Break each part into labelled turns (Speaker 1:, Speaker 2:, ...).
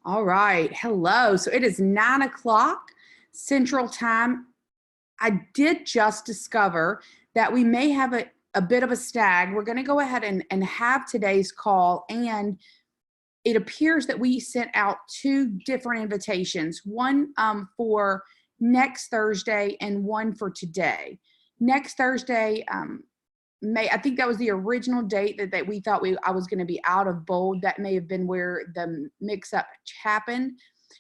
Speaker 1: All right. Hello. So it is 9 o'clock Central Time. I did just discover that we may have a bit of a stag. We're going to go ahead and have today's call. And it appears that we sent out two different invitations, one for next Thursday and one for today. Next Thursday, I think that was the original date that we thought I was going to be out of bold. That may have been where the mix up happened.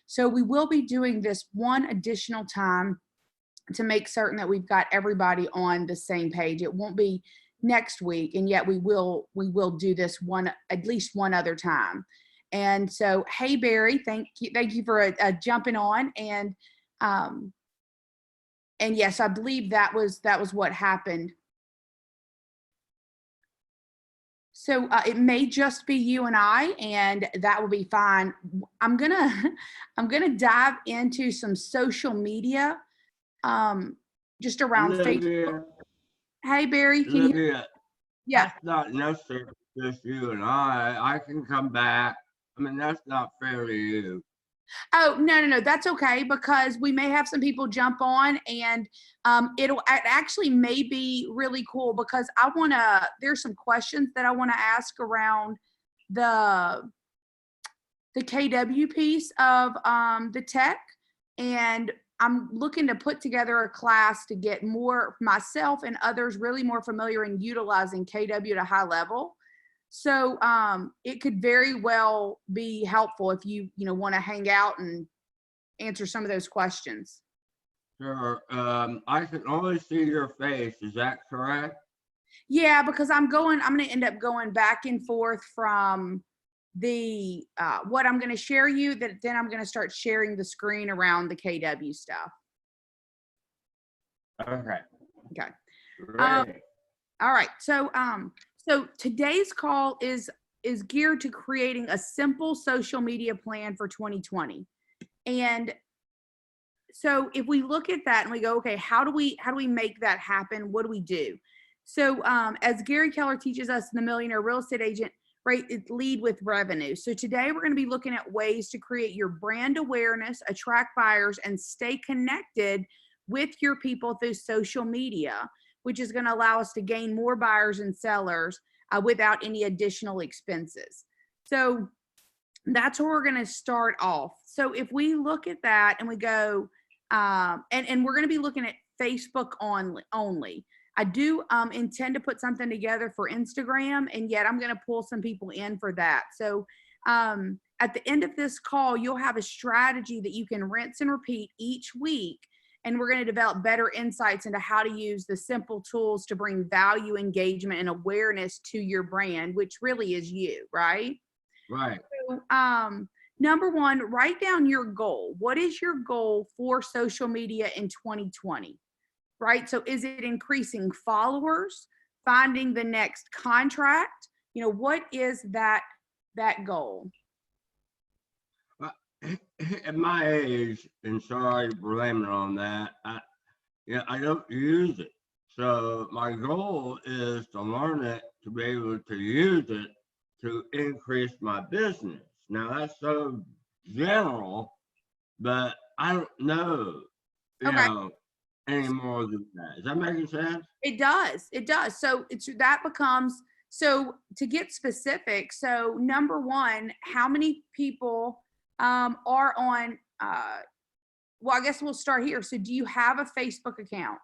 Speaker 1: So we will be doing this one additional time to make certain that we've got everybody on the same page. It won't be next week, and yet we will do this at least one other time. And so, hey Barry, thank you for jumping on. And yes, I believe that was what happened. So it may just be you and I, and that will be fine. I'm gonna dive into some social media, just around Facebook. Hey Barry, can you hear? Yeah.
Speaker 2: That's not necessary. Just you and I can come back. I mean, that's not fair to you.
Speaker 1: Oh, no, that's okay, because we may have some people jump on, and it actually may be really cool, because there's some questions that I want to ask around the KW piece of the tech, and I'm looking to put together a class to get more myself and others really more familiar in utilizing KW at a high level. So it could very well be helpful if you want to hang out and answer some of those questions.
Speaker 2: Sure. I can only see your face. Is that correct?
Speaker 1: Yeah, because I'm going to end up going back and forth from the what I'm going to share you, that then I'm going to start sharing the screen around the KW stuff.
Speaker 2: Okay.
Speaker 1: All right. So today's call is geared to creating a simple social media plan for 2020. And so if we look at that and we go, okay, how do we make that happen? What do we do? So as Gary Keller teaches us in The Millionaire Real Estate Agent, right, it's lead with revenue. So today we're going to be looking at ways to create your brand awareness, attract buyers, and stay connected with your people through social media, which is going to allow us to gain more buyers and sellers without any additional expenses. So that's where we're going to start off. So if we look at that and we go, and we're going to be looking at Facebook only. I do intend to put something together for Instagram, and yet I'm going to pull some people in for that. So at the end of this call, you'll have a strategy that you can rinse and repeat each week. And we're going to develop better insights into how to use the simple tools to bring value, engagement, and awareness to your brand, which really is you, right?
Speaker 2: Right.
Speaker 1: So, number one, write down your goal. What is your goal for social media in 2020? Right? So is it increasing followers, finding the next contract? What is that goal?
Speaker 2: At my age, and sorry to blame it on that, I don't use it. So my goal is to learn it, to be able to use it to increase my business. Now that's so general, but I don't know, any more than that. Is that making sense?
Speaker 1: It does. So that becomes, so to get specific. So number one, how many people are on, well, I guess we'll start here. So do you have a Facebook account?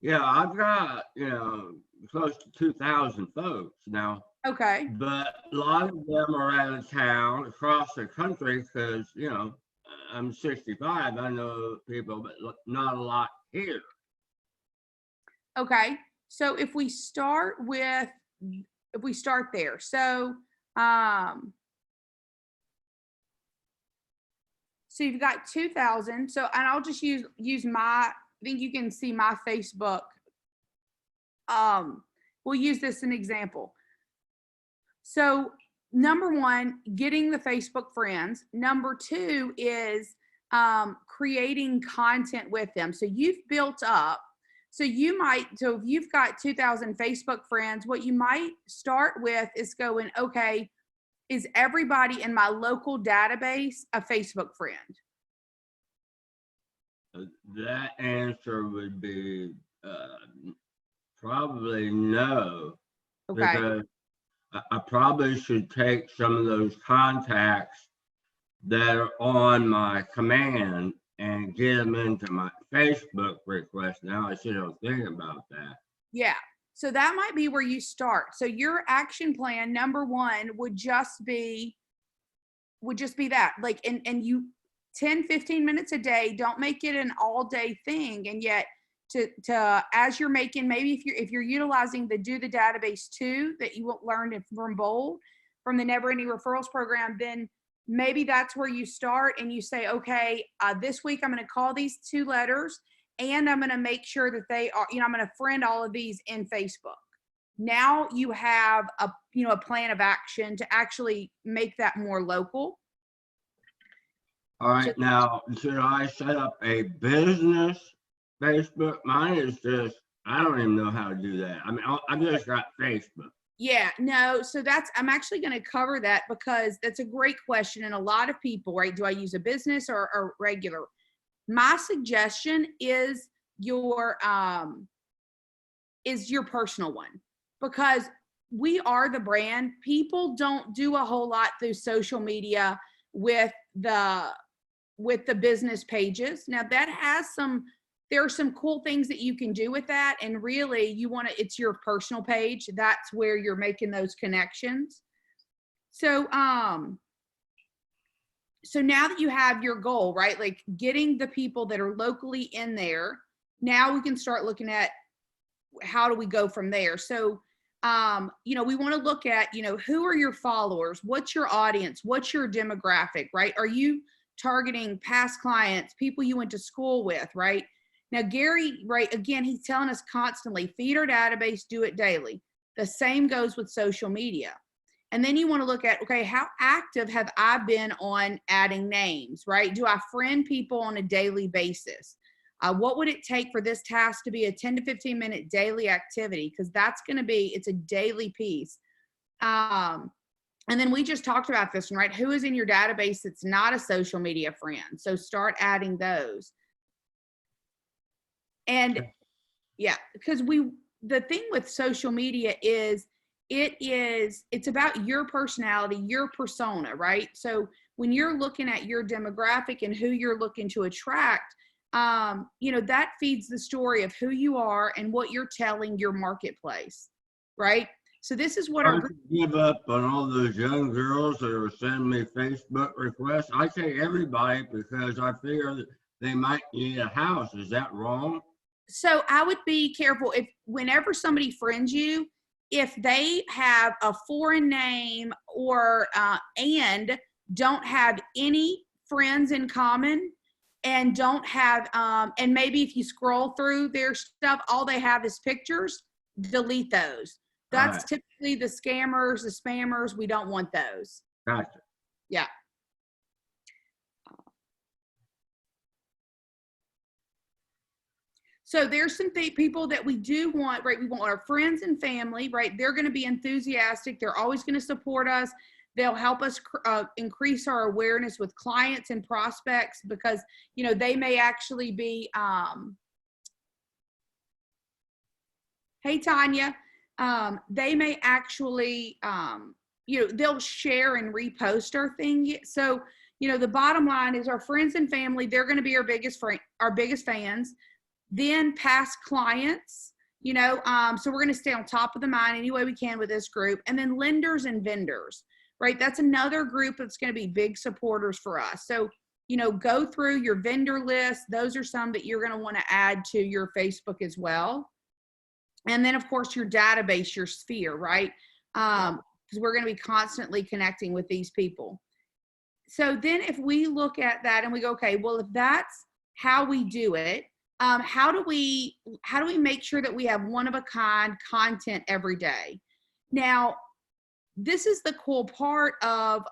Speaker 2: Yeah, I've got, close to 2,000 folks now.
Speaker 1: Okay.
Speaker 2: But a lot of them are out of town across the country because, I'm 65. I know people, but not a lot here.
Speaker 1: Okay. So if we start there, so you've got 2,000. So, and I'll just use I think you can see my Facebook. We'll use this as an example. So number one, getting the Facebook friends. Number two is creating content with them. So you've built up. So if you've got 2,000 Facebook friends, what you might start with is going, okay, is everybody in my local database a Facebook friend?
Speaker 2: That answer would be probably no,
Speaker 1: Okay.
Speaker 2: because I probably should take some of those contacts that are on my command and get them into my Facebook request. Now I should have think about that.
Speaker 1: Yeah. So that might be where you start. So your action plan number one would just be that, like, and you 10, 15 minutes a day, don't make it an all day thing. And yet to as you're making, maybe if you're utilizing the Do the Database 2 that you learned from Bold, from the Never Ending Referrals program, then maybe that's where you start and you say, okay, this week I'm going to call these 2 letters and I'm going to make sure that they are, I'm going to friend all of these in Facebook. Now you have a plan of action to actually make that more local.
Speaker 2: All right, now, should I set up a business Facebook? Mine is just, I don't even know how to do that. I mean, I just got Facebook.
Speaker 1: Yeah, no, so I'm actually going to cover that because that's a great question. And a lot of people, right? Do I use a business or regular? My suggestion is your personal one, because we are the brand. People don't do a whole lot through social media with the business pages. Now that has there are some cool things that you can do with that. And really it's your personal page. That's where you're making those connections. So, so now that you have your goal, right? Like getting the people that are locally in there, now we can start looking at how do we go from there. So, we want to look at, who are your followers? What's your audience? What's your demographic, right? Are you targeting past clients, people you went to school with, right? Now, Gary, right, again, he's telling us constantly, feed our database, do it daily. The same goes with social media. And then you want to look at, okay, how active have I been on adding names, right? Do I friend people on a daily basis? What would it take for this task to be a 10 to 15 minute daily activity? Because it's a daily piece. And then we just talked about this one, right? Who is in your database that's not a social media friend? So start adding those. And yeah, because the thing with social media is it's about your personality, your persona, right? So when you're looking at your demographic and who you're looking to attract, that feeds the story of who you are and what you're telling your marketplace, right? So this is what
Speaker 2: I give up on all those young girls that are sending me Facebook requests. I say everybody because I figure that they might need a house. Is that wrong?
Speaker 1: So I would be careful whenever somebody friends you, if they have a foreign name or and don't have any friends in common and don't have and maybe if you scroll through their stuff, all they have is pictures, delete those. That's
Speaker 2: right.
Speaker 1: Typically the scammers, the spammers. We don't want those.
Speaker 2: Gotcha.
Speaker 1: Yeah. So there's some people that we do want, right? We want our friends and family, right? They're going to be enthusiastic. They're always going to support us. They'll help us increase our awareness with clients and prospects because, they may actually be, hey, Tanya, they may actually, they'll share and repost our thing. So, the bottom line is our friends and family, they're going to be our biggest fans. Then past clients, so we're going to stay on top of the mind any way we can with this group. And then lenders and vendors, right? That's another group that's going to be big supporters for us. So, go through your vendor list. Those are some that you're going to want to add to your Facebook as well. And then of course your database, your sphere, right? Because we're going to be constantly connecting with these people. So then if we look at that and we go, okay, well, if that's how we do it, how do we make sure that we have one of a kind content every day? Now, this is the cool part of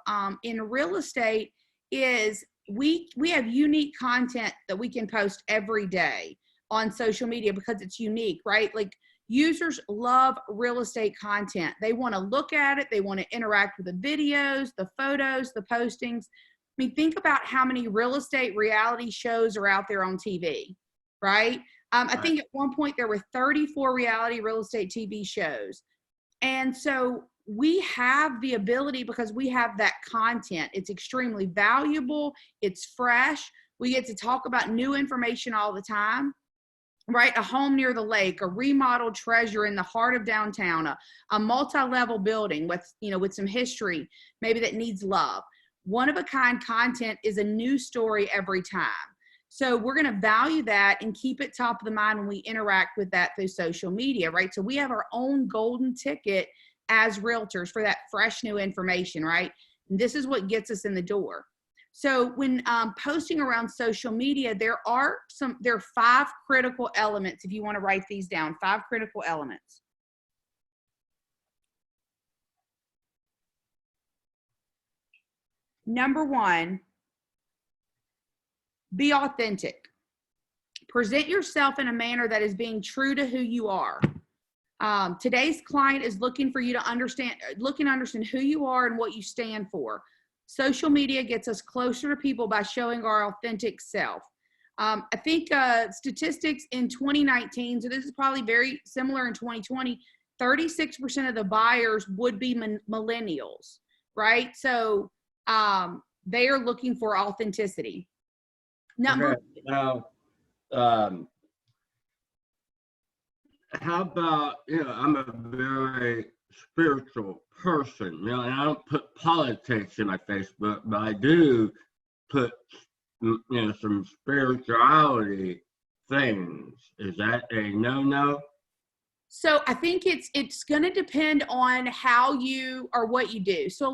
Speaker 1: in real estate is we have unique content that we can post every day on social media because it's unique, right? Like Users love real estate content. They want to look at it. They want to interact with the videos, the photos, the postings. I mean, think about how many real estate reality shows are out there on TV, right? I think at one point there were 34 reality real estate TV shows. And so we have the ability, because we have that content. It's extremely valuable. It's fresh. We get to talk about new information all the time. Right? A home near the lake, a remodeled treasure in the heart of downtown, a multi-level building with, with some history, maybe that needs love. One-of-a-kind content is a new story every time. So we're going to value that and keep it top of the mind when we interact with that through social media, right? So we have our own golden ticket as realtors for that fresh new information, right? And this is what gets us in the door. So when posting around social media, there are 5 critical elements, if you want to write these down, 5 critical elements. Number 1, be authentic. Present yourself in a manner that is being true to who you are. Today's client is looking for you to understand who you are and what you stand for. Social media gets us closer to people by showing our authentic self. I think statistics in 2019, so this is probably very similar in 2020, 36% of the buyers would be millennials, right? So they are looking for authenticity.
Speaker 2: Okay. Now, how about, I'm a very spiritual person, and I don't put politics in my Facebook, but I do put, some spirituality things. Is that a no-no?
Speaker 1: So I think it's going to depend on how you or what you do. So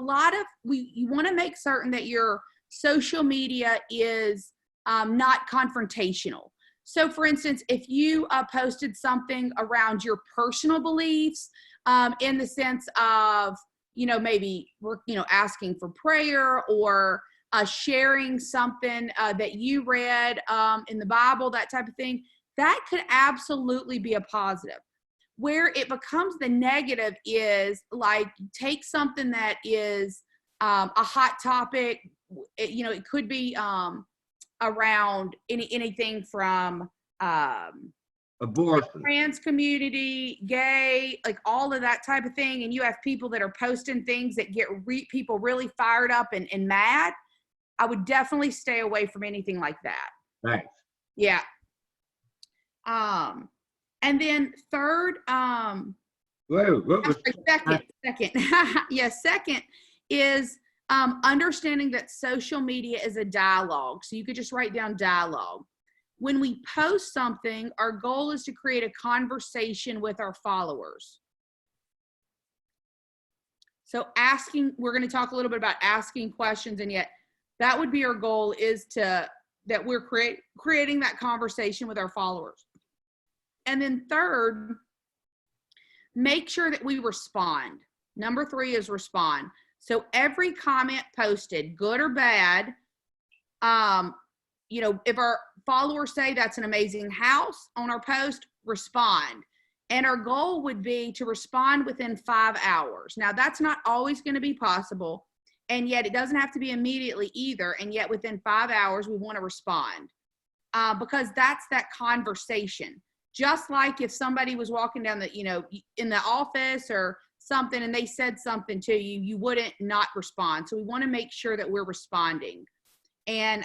Speaker 1: you want to make certain that your social media is not confrontational. So for instance, if you posted something around your personal beliefs, in the sense of, maybe, asking for prayer or sharing something that you read in the Bible, that type of thing, that could absolutely be a positive. Where it becomes the negative is like, take something that is a hot topic. It could be around anything from
Speaker 2: Abortion,
Speaker 1: trans community, gay, like all of that type of thing. And you have people that are posting things that get people really fired up and mad. I would definitely stay away from anything like that.
Speaker 2: thanks.
Speaker 1: Yeah. And then third, second. Yeah, second is understanding that social media is a dialogue. So you could just write down dialogue. When we post something, our goal is to create a conversation with our followers. So we're going to talk a little bit about asking questions, and yet that would be our goal, is that we're creating that conversation with our followers. And then third, make sure that we respond. Number 3 is respond. So every comment posted, good or bad, if our followers say that's an amazing house on our post, respond. And our goal would be to respond within 5 hours. Now, that's not always going to be possible, and yet it doesn't have to be immediately either. And yet within 5 hours, we want to respond because that's that conversation. Just like if somebody was walking down in the office or something and they said something to you, you wouldn't not respond. So we want to make sure that we're responding. And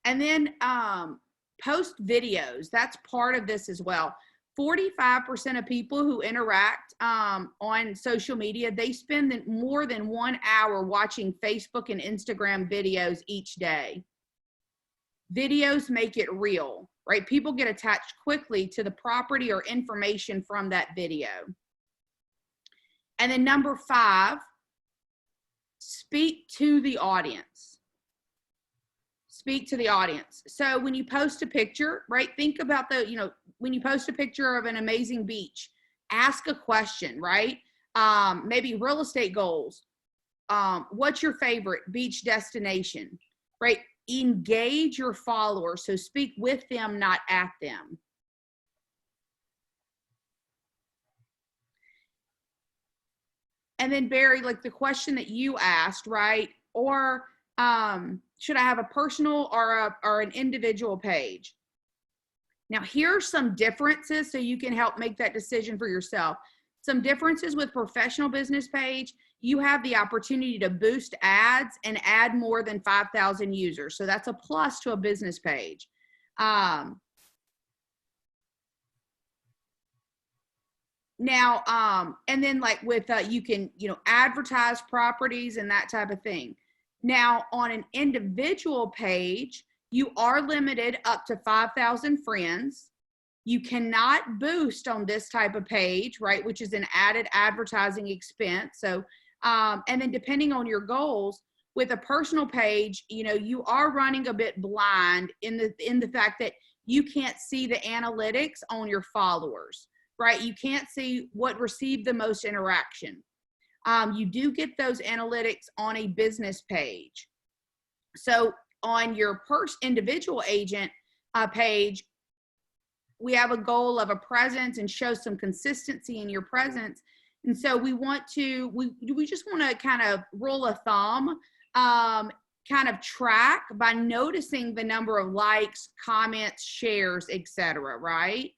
Speaker 1: then post videos. That's part of this as well. 45% of people who interact on social media, they spend more than 1 hour watching Facebook and Instagram videos each day. Videos make it real, right? People get attached quickly to the property or information from that video. And then number 5, speak to the audience. Speak to the audience. So when you post a picture, right, think about when you post a picture of an amazing beach, ask a question, right? Maybe real estate goals. What's your favorite beach destination, right? engage your followers. So speak with them, not at them. And then Barry, like the question that you asked, right? Or should I have a personal or an individual page? Now, here are some differences so you can help make that decision for yourself. Some differences with professional business page, you have the opportunity to boost ads and add more than 5,000 users. So that's a plus to a business page. And then like with, you can, advertise properties and that type of thing. Now on an individual page, you are limited up to 5,000 friends. You cannot boost on this type of page, right? Which is an added advertising expense. So, and then depending on your goals, with a personal page, you are running a bit blind in the fact that you can't see the analytics on your followers, right? You can't see what received the most interaction. You do get those analytics on a business page. So on your individual agent page, we have a goal of a presence and show some consistency in your presence. And so we just want to kind of rule of thumb, kind of track by noticing the number of likes, comments, shares, etc. Right?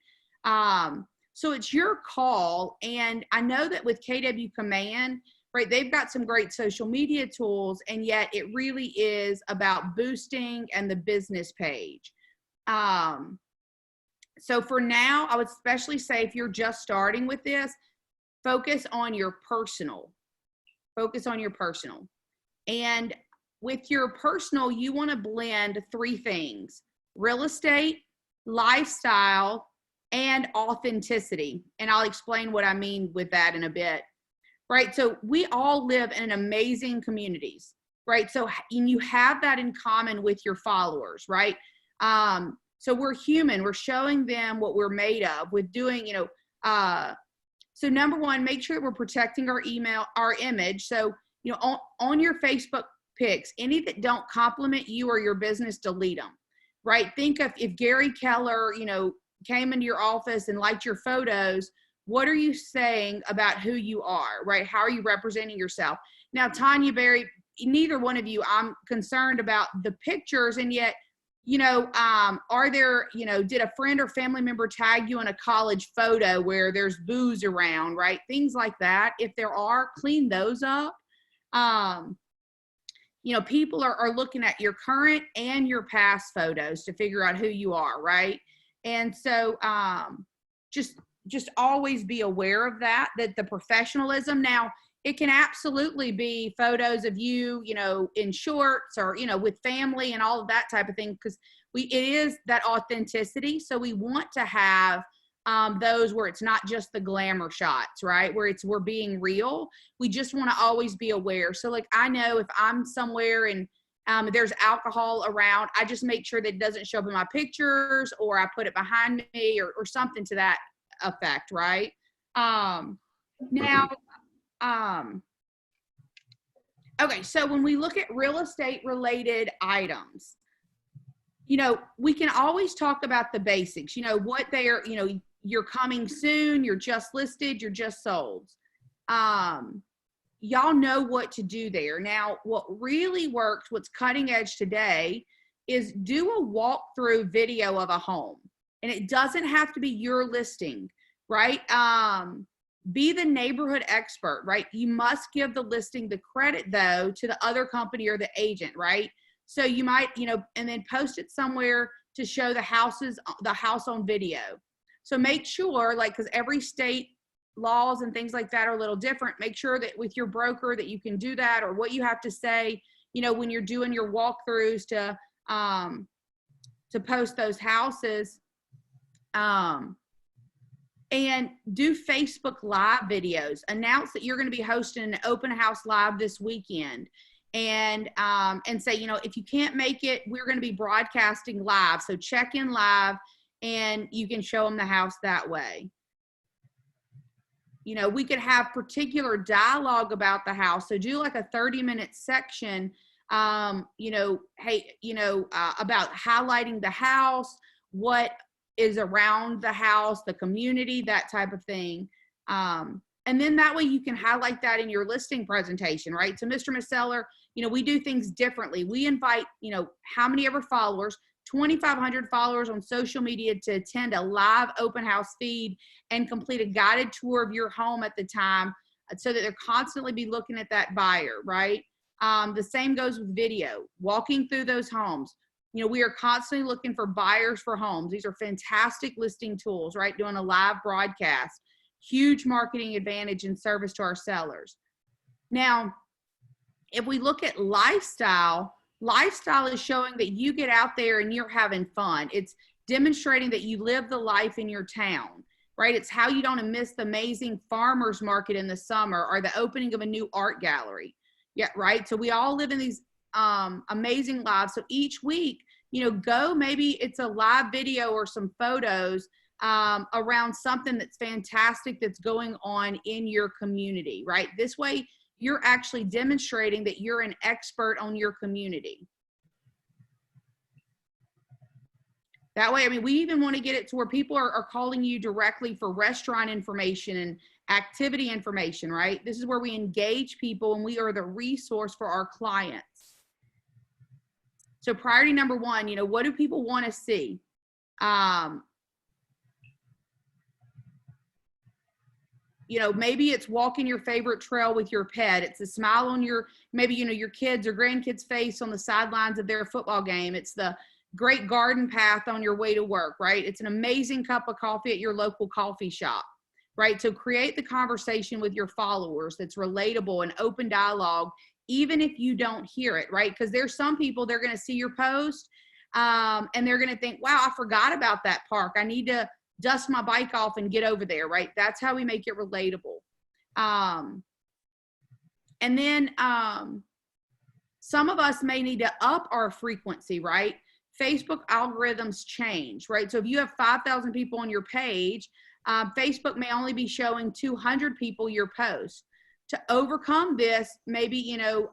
Speaker 1: So it's your call. And I know that with KW Command, right, they've got some great social media tools, and yet it really is about boosting and the business page. So for now, I would especially say if you're just starting with this, focus on your personal. Focus on your personal. And with your personal, you want to blend 3 things: real estate, lifestyle, and authenticity. And I'll explain what I mean with that in a bit. Right? So we all live in amazing communities, right? So and you have that in common with your followers, right? So we're human. We're showing them what we're made of with doing, so number one, make sure that we're protecting our image. So, on your Facebook pics, any that don't compliment you or your business, delete them, right? Think of if Gary Keller, came into your office and liked your photos, what are you saying about who you are, right? How are you representing yourself? Now, Tanya, Barry, neither one of you, I'm concerned about the pictures, and yet, are there, did a friend or family member tag you in a college photo where there's booze around, right? Things like that. If there are, clean those up. People are looking at your current and your past photos to figure out who you are, right? And so just always be aware of that the professionalism. Now, it can absolutely be photos of you, in shorts or, with family and all of that type of thing, because it is that authenticity. So we want to have those where it's not just the glamour shots, right? Where we're being real. We just want to always be aware. So like, I know if I'm somewhere and there's alcohol around, I just make sure that it doesn't show up in my pictures, or I put it behind me or something to that effect, right? Now, okay, so when we look at real estate related items, we can always talk about the basics, what they are, you're coming soon, you're just listed, you're just sold. Y'all know what to do there. Now, what really works, what's cutting edge today, is do a walkthrough video of a home. And it doesn't have to be your listing, right? Be the neighborhood expert, right? You must give the listing the credit, though, to the other company or the agent, right? So you might, and then post it somewhere to show the house on video. So make sure, because every state laws and things like that are a little different, make sure that with your broker that you can do that, or what you have to say, when you're doing your walkthroughs to post those houses. And do Facebook Live videos. Announce that you're going to be hosting an open house live this weekend, and say, if you can't make it, we're going to be broadcasting live. So check in live, and you can show them the house that way. We could have particular dialogue about the house. So do like a 30-minute section you know, hey, you know, about highlighting the house, what is around the house, the community, that type of thing. And then that way you can highlight that in your listing presentation, right? So Mr. Miss Seller, you know, we do things differently. We invite, you know, how many ever followers, 2,500 followers on social media to attend a live open house feed and complete a guided tour of your home at the time, so that they're constantly be looking at that buyer, right? The same goes with video, walking through those homes. You know, we are constantly looking for buyers for homes. These are fantastic listing tools, right? Doing a live broadcast, huge marketing advantage and service to our sellers. Now, if we look at lifestyle, lifestyle is showing that you get out there and you're having fun. It's demonstrating that you live the life in your town, right? It's how you don't miss the amazing farmers market in the summer or the opening of a new art gallery. Yeah, right. So we all live in these amazing lives. So each week, you know, go, maybe it's a live video or some photos around something that's fantastic that's going on in your community, right? This way, you're actually demonstrating that you're an expert on your community. That way, I mean, we even want to get it to where people are calling you directly for restaurant information and activity information, right? This is where we engage people and we are the resource for our clients. So priority number one, you know, what do people want to see? You know, maybe it's walking your favorite trail with your pet. It's a smile on your, maybe, you know, your kids or grandkids' face on the sidelines of their football game. It's the great garden path on your way to work, right? It's an amazing cup of coffee at your local coffee shop, right? So create the conversation with your followers that's relatable and open dialogue, even if you don't hear it, right? Because there's some people, they're going to see your post and they're going to think, wow, I forgot about that park. I need to dust my bike off and get over there, right? That's how we make it relatable. And then some of us may need to up our frequency, right? Facebook algorithms change, right? So if you have 5,000 people on your page, Facebook may only be showing 200 people your post. To overcome this, maybe, you know,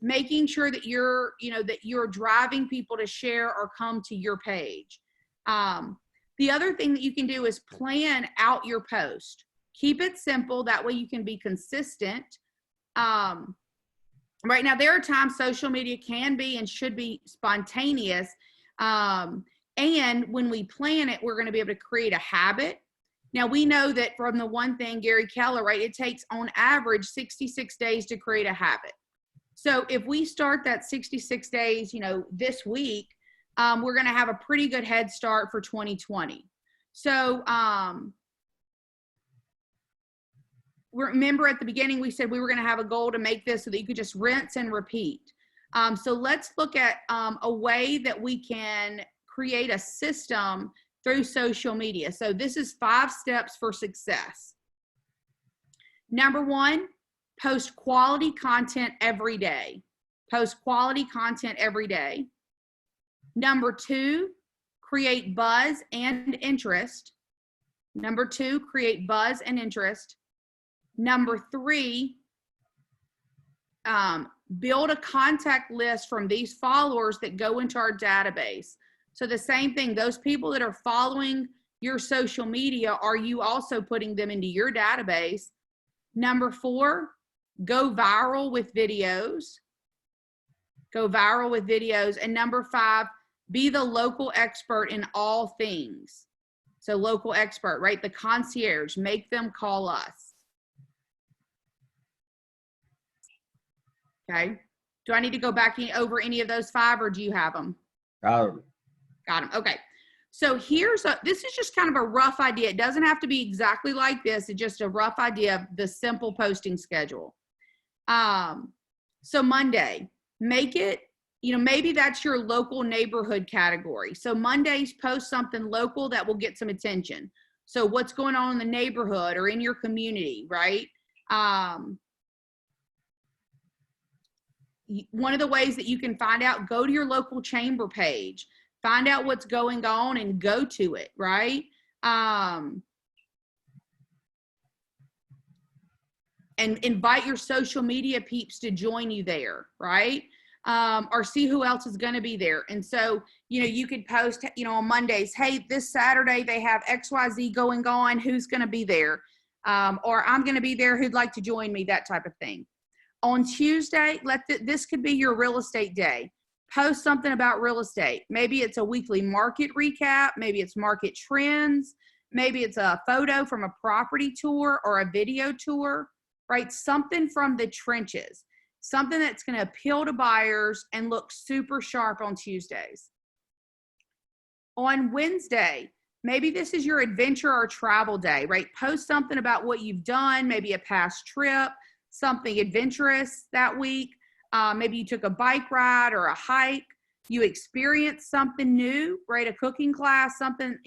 Speaker 1: making sure that you're, you know, that you're driving people to share or come to your page. The other thing that you can do is plan out your post. Keep it simple. That way you can be consistent. Right now, there are times social media can be and should be spontaneous. And when we plan it, we're going to be able to create a habit. Now, we know that from the one thing, Gary Keller, right, it takes on average 66 days to create a habit. So if we start that 66 days, you know, this week, we're going to have a pretty good head start for 2020. So remember at the beginning, we said we were going to have a goal to make this so that you could just rinse and repeat. So let's look at a way that we can create a system through social media. So this is 5 steps for success. Number 1, post quality content every day. Post quality content every day. Number 2, create buzz and interest. Number 2, create buzz and interest. Number 3, build a contact list from these followers that go into our database. So the same thing, those people that are following your social media, are you also putting them into your database? Number 4, go viral with videos. Go viral with videos. And number 5, be the local expert in all things. So local expert, right? The concierge, make them call us. Okay. Do I need to go back over any of those 5 or do you have them?
Speaker 2: Got
Speaker 1: them. Okay. So this is just kind of a rough idea. It doesn't have to be exactly like this. It's just a rough idea of the simple posting schedule. So Monday, make it, you know, maybe that's your local neighborhood category. So Mondays, post something local that will get some attention. So what's going on in the neighborhood or in your community, right? One of the ways that you can find out, go to your local chamber page, find out what's going on and go to it, right? And invite your social media peeps to join you there, right? or see who else is going to be there. And so, you could post, on Mondays, hey, this Saturday they have XYZ going on. Who's going to be there? Or I'm going to be there. Who'd like to join me? That type of thing. On Tuesday, this could be your real estate day. Post something about real estate. Maybe it's a weekly market recap. Maybe it's market trends. Maybe it's a photo from a property tour or a video tour, right? Something from the trenches, something that's going to appeal to buyers and look super sharp on Tuesdays. On Wednesday, maybe this is your adventure or travel day, right? Post something about what you've done, maybe a past trip, something adventurous that week. Maybe you took a bike ride or a hike. You experienced something new, right? A cooking class, something,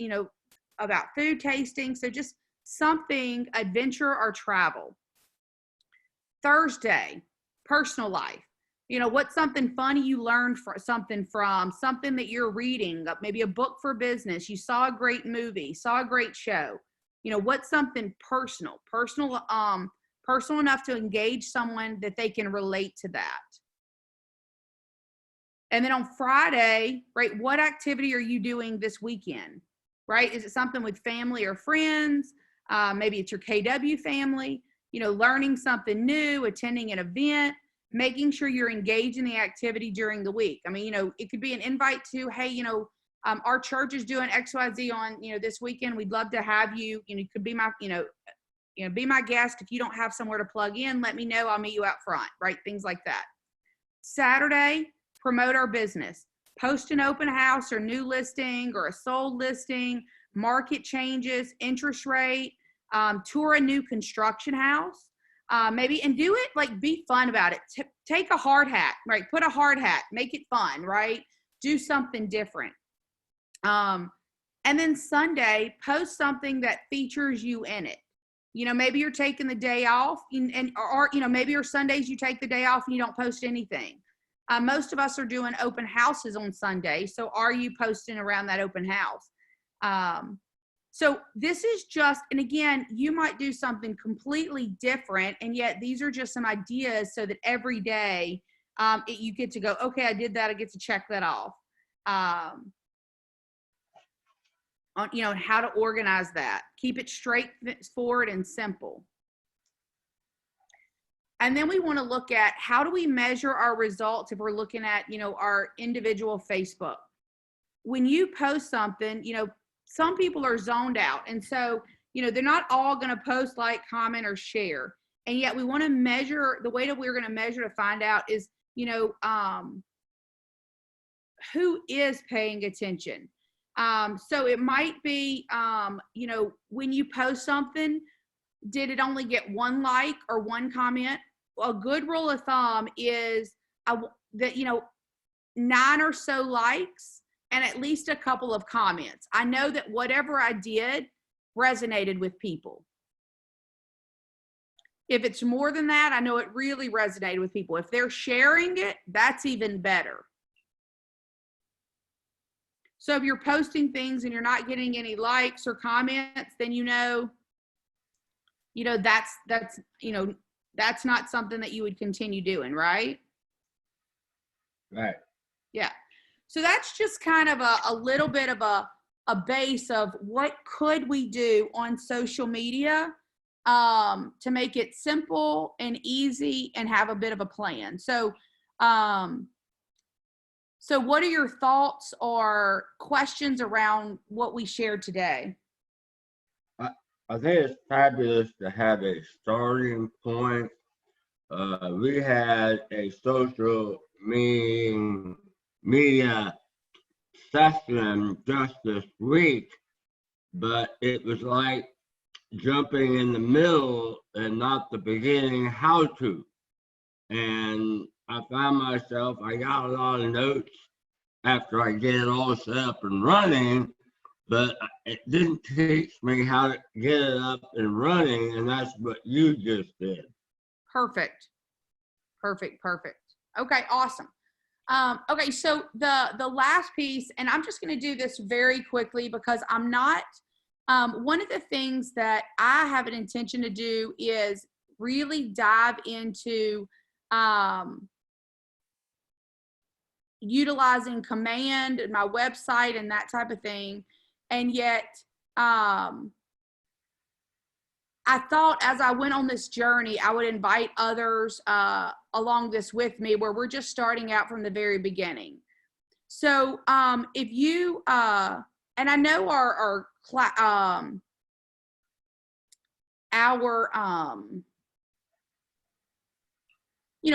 Speaker 1: about food tasting. So just something adventure or travel. Thursday, personal life. What's something funny you learned something that you're reading, maybe a book for business. You saw a great movie, saw a great show. What's something personal enough to engage someone that they can relate to that. And then on Friday, right, what activity are you doing this weekend, right? Is it something with family or friends? Maybe it's your KW family, learning something new, attending an event, making sure you're engaged in the activity during the week. I mean, it could be an invite to, hey, our church is doing XYZ on, this weekend. We'd love to have you, you could be my, be my guest. If you don't have somewhere to plug in, let me know. I'll meet you out front, right? Things like that. Saturday, promote our business. Post an open house or new listing or a sold listing, market changes, interest rate, tour a new construction house, maybe, and do it, like, be fun about it. Take a hard hat, right? Put a hard hat, make it fun, right? Do something different. And then Sunday, post something that features you in it. Maybe you're taking the day off or maybe your Sundays you take the day off and you don't post anything. Most of us are doing open houses on Sunday. So are you posting around that open house? So this is just, and again, you might do something completely different. And yet these are just some ideas so that every day you get to go, okay, I did that. I get to check that off. On how to organize that. Keep it straightforward and simple. And then we want to look at how do we measure our results if we're looking at, our individual Facebook. When you post something, some people are zoned out. And so, they're not all going to post, like, comment, or share. And yet we want to measure, the way that we're going to measure to find out is, who is paying attention. So it might be, when you post something, did it only get one like or one comment? A good rule of thumb is that, 9 or so likes and at least a couple of comments. I know that whatever I did resonated with people. If it's more than that, I know it really resonated with people. If they're sharing it, that's even better. So if you're posting things and you're not getting any likes or comments, then that's not something that you would continue doing, right?
Speaker 2: Right.
Speaker 1: Yeah. So that's just kind of a little bit of a base of what could we do on social media to make it simple and easy and have a bit of a plan. So what are your thoughts or questions around what we shared today?
Speaker 2: I think it's fabulous to have a starting point. We had a social media session just this week, but it was like jumping in the middle and not the beginning how to. And I found myself, I got a lot of notes after I get it all set up and running, but it didn't teach me how to get it up and running, and that's what you just did.
Speaker 1: Perfect. Okay, awesome. Okay, so the last piece, and I'm just going to do this very quickly because I'm not, one of the things that I have an intention to do is really dive into utilizing Command, my website, and that type of thing. And yet, I thought as I went on this journey, I would invite others along this with me, where we're just starting out from the very beginning. So if you, and I know our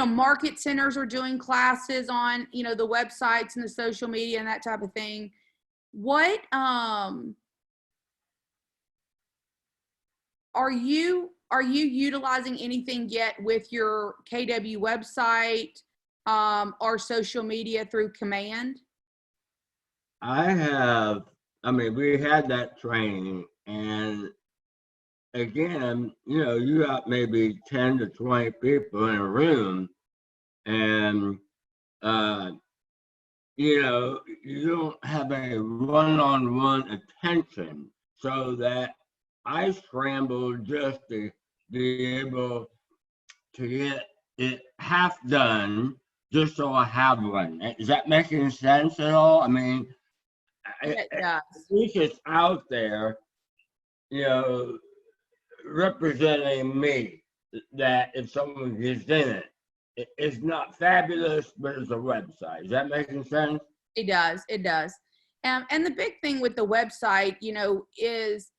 Speaker 1: market centers are doing classes on, the websites and the social media and that type of thing. What, are you utilizing anything yet with your KW website, or social media through Command?
Speaker 2: I mean, we had that training, and again, you got maybe 10 to 20 people in a room, and you don't have a one-on-one attention, so that I scrambled just to be able to get it half done, just so I have one. Is that making sense at all? I mean,
Speaker 1: It does.
Speaker 2: at least it's out there, representing me, that if someone gets in it's not fabulous, but it's a website. Is that making sense?
Speaker 1: It does. It does. And the big thing with the website, is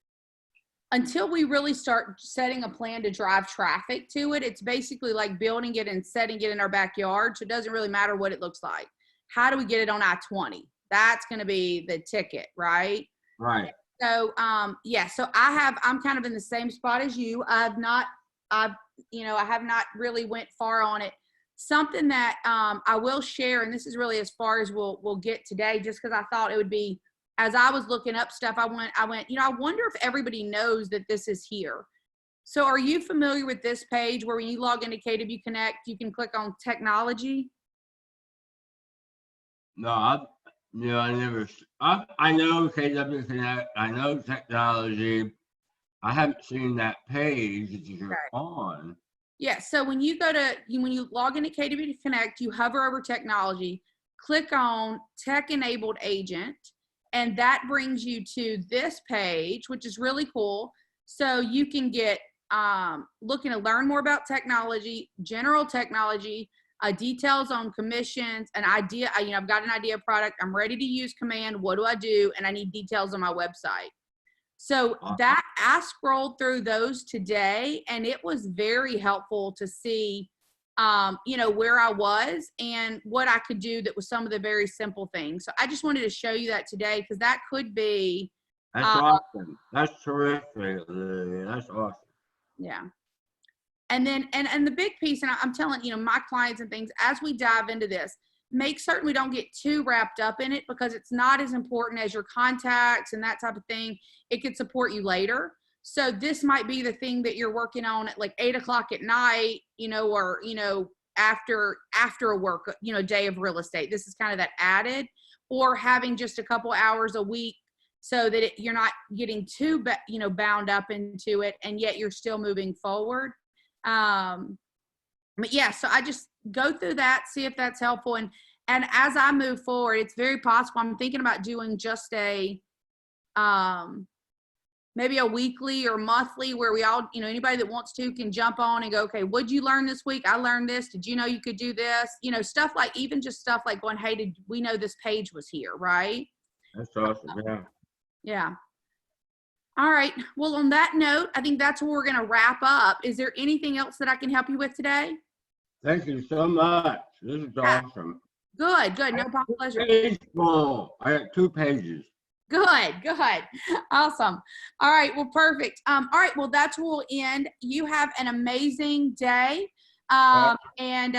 Speaker 1: until we really start setting a plan to drive traffic to it, it's basically like building it and setting it in our backyard. So it doesn't really matter what it looks like. How do we get it on I-20? That's going to be the ticket, right?
Speaker 2: Right.
Speaker 1: So, so I'm kind of in the same spot as you. I have not really went far on it. Something that I will share, and this is really as far as we'll get today, just because I thought it would be, as I was looking up stuff, I went, I wonder if everybody knows that this is here. So are you familiar with this page where when you log into KW Connect, you can click on technology?
Speaker 2: No, I know KW Connect, I know technology. I haven't seen that page that you're on.
Speaker 1: Yeah, so when you log into KW Connect, you hover over technology, click on Tech Enabled Agent, and that brings you to this page, which is really cool. So you can get looking to learn more about technology, general technology, details on commissions, an idea. I've got an idea product. I'm ready to use Command. What do I do? And I need details on my website. So that I scrolled through those today, and it was very helpful to see, where I was and what I could do that was some of the very simple things. So I just wanted to show you that today, because that could be.
Speaker 2: That's awesome. That's terrific. That's awesome.
Speaker 1: Yeah. And then, and the big piece, and I'm telling, my clients and things, as we dive into this, make certain we don't get too wrapped up in it, because it's not as important as your contacts and that type of thing. It could support you later. So this might be the thing that you're working on at like 8 o'clock at night, or, after a work, day of real estate. This is kind of that added, or having just a couple hours a week so that you're not getting too, bound up into it, and yet you're still moving forward. But yeah, so I just go through that, see if that's helpful. And as I move forward, it's very possible I'm thinking about doing just a, maybe a weekly or monthly, where we all, anybody that wants to can jump on and go, okay, what'd you learn this week? I learned this. Did you know you could do this? Stuff like, even just stuff like going, hey, did we know this page was here? Right.
Speaker 2: That's awesome. Yeah.
Speaker 1: Yeah. All right. Well, on that note, I think that's where we're going to wrap up. Is there anything else that I can help you with today?
Speaker 2: Thank you so much. This is awesome.
Speaker 1: Good. No problem. Pleasure.
Speaker 2: Page full. I got 2 pages.
Speaker 1: Good. Awesome. All right. Well, perfect. All right. Well, that's where we'll end. You have an amazing day. And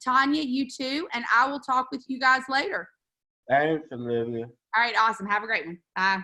Speaker 1: Tanya, you too. And I will talk with you guys later.
Speaker 2: Thanks, Olivia.
Speaker 1: All right. Awesome. Have a great one. Bye.